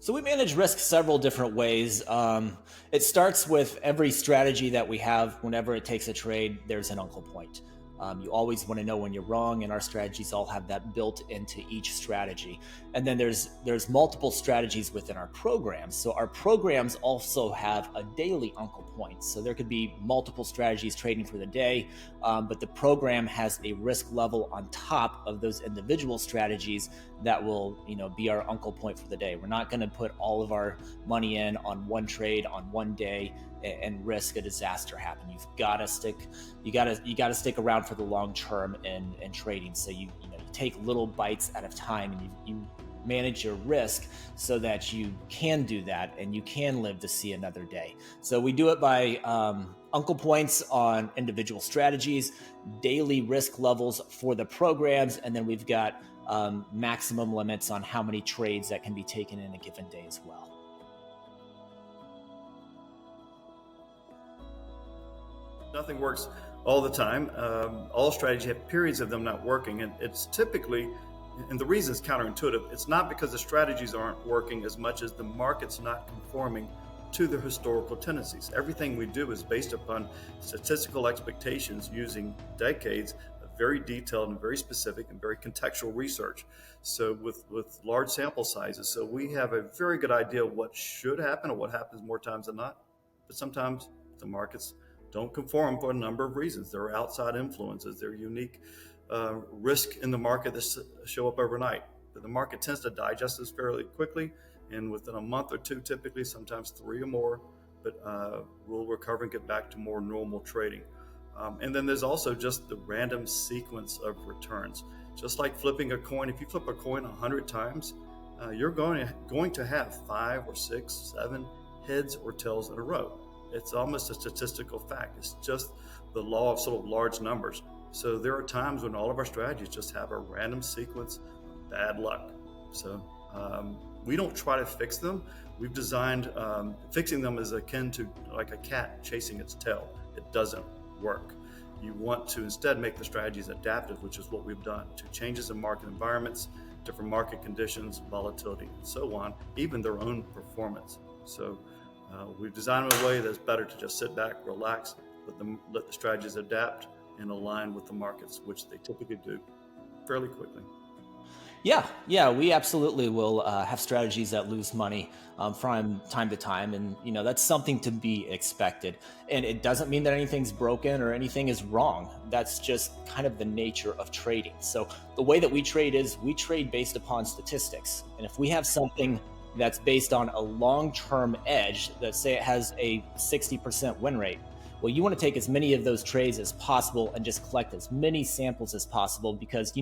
So we manage risk several different ways. It starts with every strategy that we have. Whenever it takes a trade, there's an uncle point. You always want to know when you're wrong, and our strategies all have that built into each strategy. And then there's multiple strategies within our programs. So our programs also have a daily uncle point. So there could be multiple strategies trading for the day, but the program has a risk level on top of those individual strategies that will, be our uncle point for the day. We're not going to put all of our money in on one trade on one day and risk a disaster happen. You got to stick around for the long term in trading. So you take little bites at a time, and you manage your risk so that you can do that and you can live to see another day. So we do it by uncle points on individual strategies, daily risk levels for the programs, and then we've got maximum limits on how many trades that can be taken in a given day as well. Nothing works all the time. All strategies have periods of them not working, and it's typically, and the reason is counterintuitive, it's not because the strategies aren't working as much as the market's not conforming to their historical tendencies. Everything we do is based upon statistical expectations using decades of very detailed and very specific and very contextual research. So with large sample sizes, so we have a very good idea of what should happen or what happens more times than not. But sometimes the markets don't conform for a number of reasons. There are outside influences. There are unique risk in the market that show up overnight. But the market tends to digest this fairly quickly, and within a month or two, typically, sometimes 3 or more, but we'll recover and get back to more normal trading. And then there's also just the random sequence of returns. Just like flipping a coin, if you flip a coin 100 times, you're going to have 5 or 6, 7 heads or tails in a row. It's almost a statistical fact. It's just the law of sort of large numbers. So there are times when all of our strategies just have a random sequence of bad luck. So we don't try to fix them. We've designed, fixing them is akin to like a cat chasing its tail. It doesn't work. You want to instead make the strategies adaptive, which is what we've done to changes in market environments, different market conditions, volatility, and so on, even their own performance. So we've designed them in a way that's better to just sit back, relax, let the strategies adapt and align with the markets, which they typically do fairly quickly. Yeah, we absolutely will have strategies that lose money from time to time, and that's something to be expected. And it doesn't mean that anything's broken or anything is wrong. That's just kind of the nature of trading. So the way that we trade is we trade based upon statistics, and if we have something that's based on a long-term edge, that say it has a 60% win rate, well, you want to take as many of those trades as possible and just collect as many samples as possible, because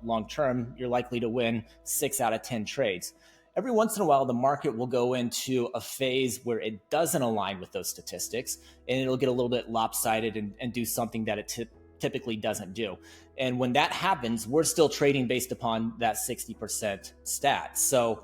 long-term, you're likely to win 6 out of 10 trades. Every once in a while, the market will go into a phase where it doesn't align with those statistics, and it'll get a little bit lopsided and do something that it typically doesn't do. And when that happens, we're still trading based upon that 60% stat. So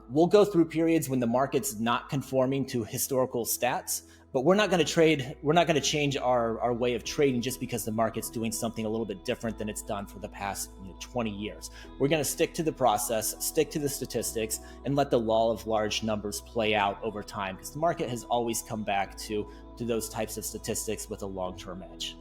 we'll go through periods when the market's not conforming to historical stats, but we're not going to change our way of trading just because the market's doing something a little bit different than it's done for the past 20 years. We're going to stick to the process, stick to the statistics, and let the law of large numbers play out over time, because the market has always come back to those types of statistics with a long-term edge.